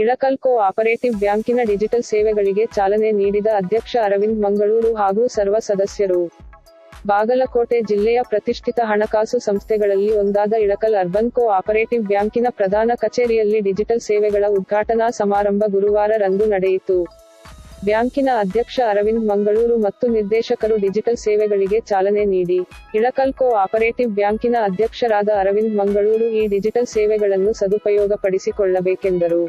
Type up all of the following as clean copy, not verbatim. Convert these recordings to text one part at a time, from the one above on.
Ilkal co-operative ಬ್ಯಾಂಕಿನ digital ಸೇವೆಗಳಿಗೆ ಚಾಲನೆ ನೀಡಿದ ಅಧ್ಯಕ್ಷ ಅರವಿಂದ್ ಮಂಗಳೂರು ಹಾಗೂ ಸರ್ವ ಸದಸ್ಯರು. ಬಾಗಲಕೋಟೆ ಜಿಲ್ಲೆಯ ಪ್ರತಿಷ್ಠಿತ ಹಣಕಾಸು ಸಂಸ್ಥೆಗಳಲ್ಲಿ ಒಂದಾದ ಇಳಕಲ್ ಅರ್ಬನ್ ಕೋ-ಆಪರೇಟಿವ್ ಬ್ಯಾಂಕಿನ ಪ್ರಧಾನ ಕಚೇರಿಯಲ್ಲಿ ಡಿಜಿಟಲ್ ಸೇವೆಗಳ ಉದ್ಘಾಟನಾ ಸಮಾರಂಭ ಗುರುವಾರ ರಂದು ನಡೆಯಿತು. ಬ್ಯಾಂಕಿನ ಅಧ್ಯಕ್ಷ ಅರವಿಂದ್ ಮಂಗಳೂರು ಮತ್ತು ನಿರ್ದೇಶಕರು ಡಿಜಿಟಲ್ ಸೇವೆಗಳಿಗೆ ಚಾಲನೆ ನೀಡಿ, ಇಳಕಲ್ ಕೋ-ಆಪರೇಟಿವ್ ಬ್ಯಾಂಕಿನ ಅಧ್ಯಕ್ಷರಾದ ಅರವಿಂದ್ ಮಂಗಳೂರು ಈ ಡಿಜಿಟಲ್ ಸೇವೆಗಳನ್ನು ಸದುಪಯೋಗಪಡಿಸಿಕೊಳ್ಳಬೇಕೆಂದರು.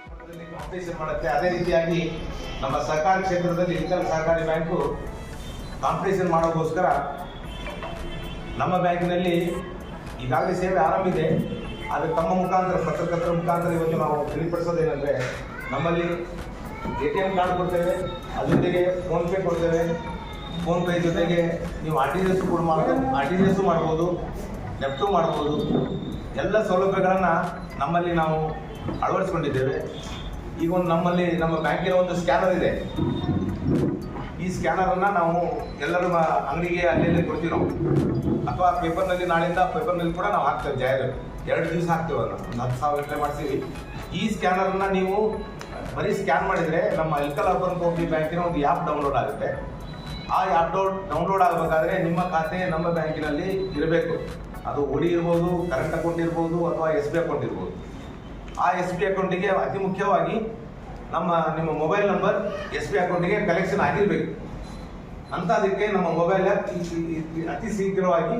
ಅದೇ ರೀತಿಯಾಗಿ ನಮ್ಮ ಸಹಕಾರಿ ಕ್ಷೇತ್ರದಲ್ಲಿ ಇಳಕಲ್ ಸಹಕಾರಿ ಬ್ಯಾಂಕು ಕಾಂಪಿಟೇಷನ್ ಮಾಡೋಕ್ಕೋಸ್ಕರ ನಮ್ಮ ಬ್ಯಾಂಕಿನಲ್ಲಿ ಈಗಾಗಲೇ ಸೇವೆ ಆರಂಭಿದೆ. ಆದರೆ ತಮ್ಮ ಮುಖಾಂತರ ಪತ್ರಕರ್ತರ ಮುಖಾಂತರ ಇವತ್ತು ನಾವು ತಿಳಿಪಡಿಸೋದೇನೆಂದರೆ, ನಮ್ಮಲ್ಲಿ ATM ಕಾರ್ಡ್ ಕೊಡ್ತೇವೆ, ಅದ್ರ ಜೊತೆಗೆ ಫೋನ್ಪೇ ಕೊಡ್ತೇವೆ. ಫೋನ್ಪೇ ಜೊತೆಗೆ ನೀವು RTGS ಕೂಡ RTGS ಮಾಡ್ಬೋದು, ನೆಫ್ಟು ಮಾಡ್ಬೋದು. ಎಲ್ಲ ಸೌಲಭ್ಯಗಳನ್ನು ನಮ್ಮಲ್ಲಿ ನಾವು ಅಳವಡಿಸ್ಕೊಂಡಿದ್ದೇವೆ. ಈಗ ನಮ್ಮಲ್ಲಿ ನಮ್ಮ ಬ್ಯಾಂಕಿನ ಒಂದು ಸ್ಕ್ಯಾನರ್ ಇದೆ. ಈ ಸ್ಕ್ಯಾನರನ್ನು ನಾವು ಎಲ್ಲರ ಅಂಗಡಿಗೆ ಅಲ್ಲಿ ಕೊಡ್ತೀವಿ ನಾವು, ಅಥವಾ ಪೇಪರ್ನಲ್ಲಿ ನಾಳೆಯಿಂದ ಪೇಪರ್ನಲ್ಲಿ ಕೂಡ ನಾವು ಹಾಕ್ತೇವೆ. ಜಾಹೀರಾತು 2 ದಿವಸ ಹಾಕ್ತೇವೆ, ಅದನ್ನು 10,000 ರೂಪಾಯಿ ಮಾಡಿಸ್ತೀವಿ. ಈ ಸ್ಕ್ಯಾನರನ್ನು ನೀವು ಬರೀ ಸ್ಕ್ಯಾನ್ ಮಾಡಿದರೆ ನಮ್ಮ ಇಳಕಲ್ ಅರ್ಬನ್ ಕೋ-ಆಪರೇಟಿವ್ ಬ್ಯಾಂಕಿನ ಒಂದು ಆ್ಯಪ್ ಡೌನ್ಲೋಡ್ ಆಗುತ್ತೆ. ಆ ಆ್ಯಪ್ ಡೌನ್ಲೋಡ್ ಆಗಬೇಕಾದ್ರೆ ನಿಮ್ಮ ಖಾತೆ ನಮ್ಮ ಬ್ಯಾಂಕಿನಲ್ಲಿ ಇರಬೇಕು. ಅದು OD ಇರ್ಬೋದು, ಕರೆಂಟ್ ಅಕೌಂಟ್ ಇರ್ಬೋದು, ಅಥವಾ SB ಅಕೌಂಟ್ ಇರ್ಬೋದು. ಆ SB ಅಕೌಂಟಿಗೆ ಅತಿ ಮುಖ್ಯವಾಗಿ ನಿಮ್ಮ ಮೊಬೈಲ್ ನಂಬರ್ SB ಅಕೌಂಟಿಗೆ ಕಲೆಕ್ಷನ್ ಆಗಿರಬೇಕು ಅಂತ. ಅದಕ್ಕೆ ನಮ್ಮ ಮೊಬೈಲ್ ಆ್ಯಪ್ ಅತಿ ಶೀಘ್ರವಾಗಿ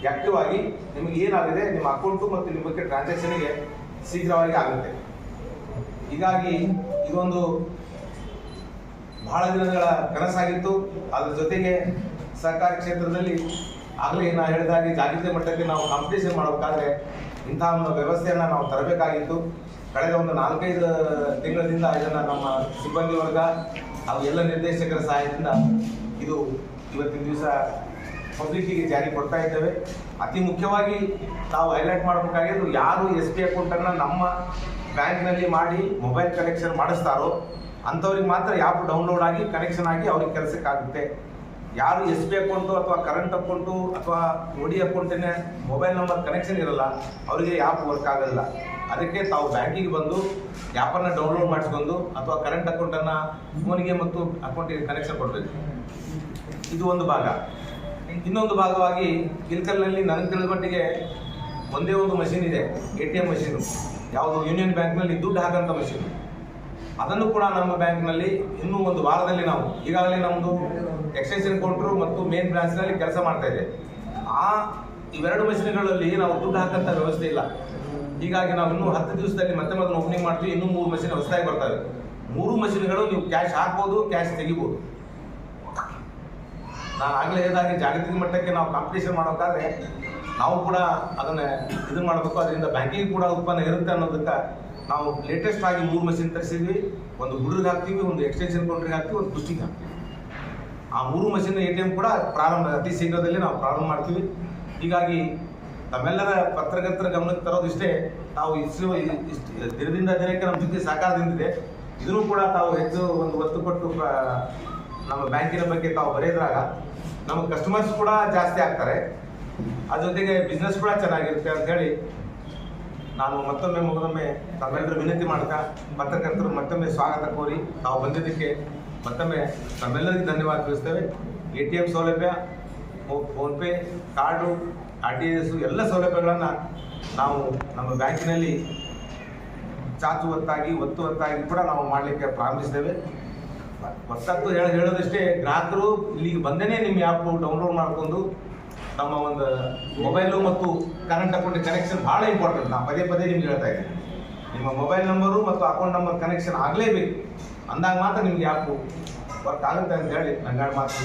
ಆ್ಯಕ್ಟಿವ್ ಆಗಿ ನಿಮಗೆ ಏನಾಗಿದೆ ನಿಮ್ಮ ಅಕೌಂಟು ಮತ್ತು ನಿಮ್ಮ ಬಗ್ಗೆ ಟ್ರಾನ್ಸಾಕ್ಷನ್ಗೆ ಶೀಘ್ರವಾಗಿ ಆಗುತ್ತೆ. ಹೀಗಾಗಿ ಇದೊಂದು ಬಹಳ ದಿನಗಳ ಕನಸಾಗಿತ್ತು. ಅದ್ರ ಜೊತೆಗೆ ಸಹಕಾರಿ ಕ್ಷೇತ್ರದಲ್ಲಿ ಆಗಲೇ ನಾನು ಹೇಳಿದಾಗೆ ಜಾಗೃತಿ ಮಟ್ಟಕ್ಕೆ ನಾವು ಕಾಂಪಿಟೇಷನ್ ಮಾಡಬೇಕಾದ್ರೆ ಇಂತಹ ಒಂದು ವ್ಯವಸ್ಥೆಯನ್ನು ನಾವು ತರಬೇಕಾಗಿತ್ತು. ಕಳೆದ ಒಂದು 4-5 ತಿಂಗಳಿಂದ ಇದನ್ನು ನಮ್ಮ ಸಿಬ್ಬಂದಿ ವರ್ಗ ಹಾಗೂ ಎಲ್ಲ ನಿರ್ದೇಶಕರ ಸಹಾಯದಿಂದ ಇದು ಇವತ್ತಿನ ದಿವಸ ಪಬ್ಲಿಕ್ಕಿಗೆ ಜಾರಿ ಕೊಡ್ತಾ ಇದ್ದೇವೆ. ಅತಿ ಮುಖ್ಯವಾಗಿ ನಾವು ಹೈಲೈಟ್ ಮಾಡಬೇಕಾಗಿದ್ದು, ಯಾರು SB ಅಕೌಂಟನ್ನು ನಮ್ಮ ಬ್ಯಾಂಕ್ನಲ್ಲಿ ಮಾಡಿ ಮೊಬೈಲ್ ಕನೆಕ್ಷನ್ ಮಾಡಿಸ್ತಾರೋ ಅಂಥವ್ರಿಗೆ ಮಾತ್ರ ಆ್ಯಪ್ ಡೌನ್ಲೋಡ್ ಆಗಿ ಕನೆಕ್ಷನ್ ಆಗಿ ಅವ್ರಿಗೆ ಕೆಲಸಕ್ಕಾಗುತ್ತೆ. ಯಾರು SB ಅಕೌಂಟು ಅಥವಾ ಕರೆಂಟ್ ಅಕೌಂಟು ಅಥವಾ OD ಅಕೌಂಟಿನ ಮೊಬೈಲ್ ನಂಬರ್ ಕನೆಕ್ಷನ್ ಇರಲ್ಲ, ಅವರಿಗೆ ಆ್ಯಪ್ ವರ್ಕ್ ಆಗಲ್ಲ. ಅದಕ್ಕೆ ತಾವು ಬ್ಯಾಂಕಿಗೆ ಬಂದು ಆ್ಯಪನ್ನು ಡೌನ್ಲೋಡ್ ಮಾಡಿಸ್ಕೊಂಡು ಅಥವಾ ಕರೆಂಟ್ ಅಕೌಂಟನ್ನು ಫೋನಿಗೆ ಮತ್ತು ಅಕೌಂಟಿಗೆ ಕನೆಕ್ಷನ್ ಕೊಡಬೇಕು. ಇದು ಒಂದು ಭಾಗ. ಇನ್ನೊಂದು ಭಾಗವಾಗಿ ಇಳಕಲ್ನಲ್ಲಿ ನನಗೆ ತಿಳಿದ ಮಟ್ಟಿಗೆ ಒಂದೇ ಒಂದು ಮಷೀನ್ ಇದೆ, ATM ಮಷೀನು. ಯಾವುದು ಯೂನಿಯನ್ ಬ್ಯಾಂಕ್ನಲ್ಲಿ ದುಡ್ಡು ಹಾಕೋಂಥ ಮಷೀನು. ಅದನ್ನು ಕೂಡ ನಮ್ಮ ಬ್ಯಾಂಕ್ನಲ್ಲಿ ಇನ್ನೂ ಒಂದು ವಾರದಲ್ಲಿ ನಾವು ಈಗಾಗಲೇ ನಮ್ಮದು ಎಕ್ಸ್ಟೆನ್ಷನ್ ಕೌಂಟ್ರು ಮತ್ತು ಮೇನ್ ಬ್ರಾಂಚ್ನಲ್ಲಿ ಕೆಲಸ ಮಾಡ್ತಾ ಇದೆ. ಇವೆರಡು ಮಷೀನ್ಗಳಲ್ಲಿ ನಾವು ದುಡ್ಡು ಹಾಕೋಂಥ ವ್ಯವಸ್ಥೆ ಇಲ್ಲ. ಹೀಗಾಗಿ ನಾವು ಇನ್ನೂ 10 ದಿವಸದಲ್ಲಿ ಮತ್ತೆ ಅದನ್ನು ಓಪನಿಂಗ್ ಮಾಡ್ತೀವಿ. ಇನ್ನೂ 3 ಮಷೀನ್ ಹೊಸದಾಗಿ ಬರ್ತವೆ. 3 ಮಷೀನ್ಗಳು ನೀವು ಕ್ಯಾಶ್ ಹಾಕ್ಬೋದು, ಕ್ಯಾಶ್ ತೆಗಿಬೋದು. ನಾನು ಆಗಲೇ ಹೇಳಿದಾಗೆ ಜಾಗತಿಕ ಮಟ್ಟಕ್ಕೆ ನಾವು ಕಾಂಪಿಟೇಷನ್ ಮಾಡೋಕ್ಕಾದ್ರೆ ನಾವು ಕೂಡ ಅದನ್ನು ಇದು ಮಾಡಬೇಕು. ಅದರಿಂದ ಬ್ಯಾಂಕಿಂಗ್ ಕೂಡ ಉತ್ಪನ್ನ ಇರುತ್ತೆ ಅನ್ನೋದಕ್ಕೆ ನಾವು ಲೇಟೆಸ್ಟ್ ಆಗಿ 3 ಮಷೀನ್ ತರಿಸಿದ್ವಿ. ಒಂದು ಹುಡುಗರಿಗೆ ಹಾಕ್ತೀವಿ, ಒಂದು ಎಕ್ಸ್ಟೆನ್ಷನ್ ಕೌಂಟ್ರಿಗೆ ಹಾಕ್ತೀವಿ, ಒಂದು ಪುಷ್ಟಿಗೆ ಹಾಕ್ತೀವಿ. ಆ 3 ಮಷೀನ್ ATM ಕೂಡ ಅತಿ ಶೀಘ್ರದಲ್ಲಿ ನಾವು ಪ್ರಾರಂಭ ಮಾಡ್ತೀವಿ. ಹೀಗಾಗಿ ನಮ್ಮೆಲ್ಲರ ಪತ್ರಕರ್ತರ ಗಮನಕ್ಕೆ ತರೋದಿಷ್ಟೇ, ತಾವು ಇಷ್ಟು ದಿನದಿಂದ ದಿನಕ್ಕೆ ನಮ್ಮ ಜೊತೆ ಸಹಕಾರದಿಂದಿದೆ. ಇದನ್ನು ಕೂಡ ತಾವು ಹೆಚ್ಚು ಒಂದು ಒತ್ತು ಕೊಟ್ಟು ನಮ್ಮ ಬ್ಯಾಂಕಿನ ಬಗ್ಗೆ ತಾವು ಬರೆಯೋದ್ರಾಗ ನಮ್ಮ ಕಸ್ಟಮರ್ಸ್ ಕೂಡ ಜಾಸ್ತಿ ಆಗ್ತಾರೆ. ಅದ್ರ ಜೊತೆಗೆ ಬಿಸ್ನೆಸ್ ಕೂಡ ಚೆನ್ನಾಗಿರುತ್ತೆ ಅಂಥೇಳಿ ನಾನು ಮತ್ತೊಮ್ಮೆ ತಾವೆಲ್ಲರೂ ವಿನಂತಿ ಮಾಡ್ತಾ ಪತ್ರಕರ್ತರು ಮತ್ತೊಮ್ಮೆ ಸ್ವಾಗತ ಕೋರಿ ತಾವು ಬಂದಿದ್ದಕ್ಕೆ ಮತ್ತೊಮ್ಮೆ ತಮ್ಮೆಲ್ಲರಿಗೂ ಧನ್ಯವಾದ ತಿಳಿಸ್ತೇವೆ. ATM ಸೌಲಭ್ಯ, ಫೋನ್ಪೇ, ಕಾರ್ಡು, RTGS ಎಲ್ಲ ಸೌಲಭ್ಯಗಳನ್ನು ನಾವು ನಮ್ಮ ಬ್ಯಾಂಕಿನಲ್ಲಿ ಒತ್ತು ಹೊತ್ತಾಗಿ ಕೂಡ ನಾವು ಮಾಡಲಿಕ್ಕೆ ಪ್ರಾರಂಭಿಸಿದ್ದೇವೆ. ಹೊಸತ್ತು ಹೇಳೋದಷ್ಟೇ, ಗ್ರಾಹಕರು ಇಲ್ಲಿಗೆ ಬಂದೇ ನಿಮ್ಮ ಆ್ಯಪ್ ಡೌನ್ಲೋಡ್ ಮಾಡಿಕೊಂಡು ನಮ್ಮ ಒಂದು ಮೊಬೈಲು ಮತ್ತು ಕರೆಂಟ್ ಅಕೌಂಟ್ ಕನೆಕ್ಷನ್ ಭಾಳ ಇಂಪಾರ್ಟೆಂಟ್. ನಾನು ಪದೇ ನಿಮ್ಗೆ ಹೇಳ್ತಾ ಇದ್ದೀನಿ, ನಿಮ್ಮ ಮೊಬೈಲ್ ನಂಬರು ಮತ್ತು ಅಕೌಂಟ್ ನಂಬರ್ ಕನೆಕ್ಷನ್ ಆಗಲೇಬೇಕು. ಅಂದಾಗ ಮಾತ್ರ ನಿಮ್ಗೆ ಆ್ಯಪು ವರ್ಕ್ ಆಗುತ್ತೆ ಅಂತ ಹೇಳಿ ನನ್ನ ಮಾತು.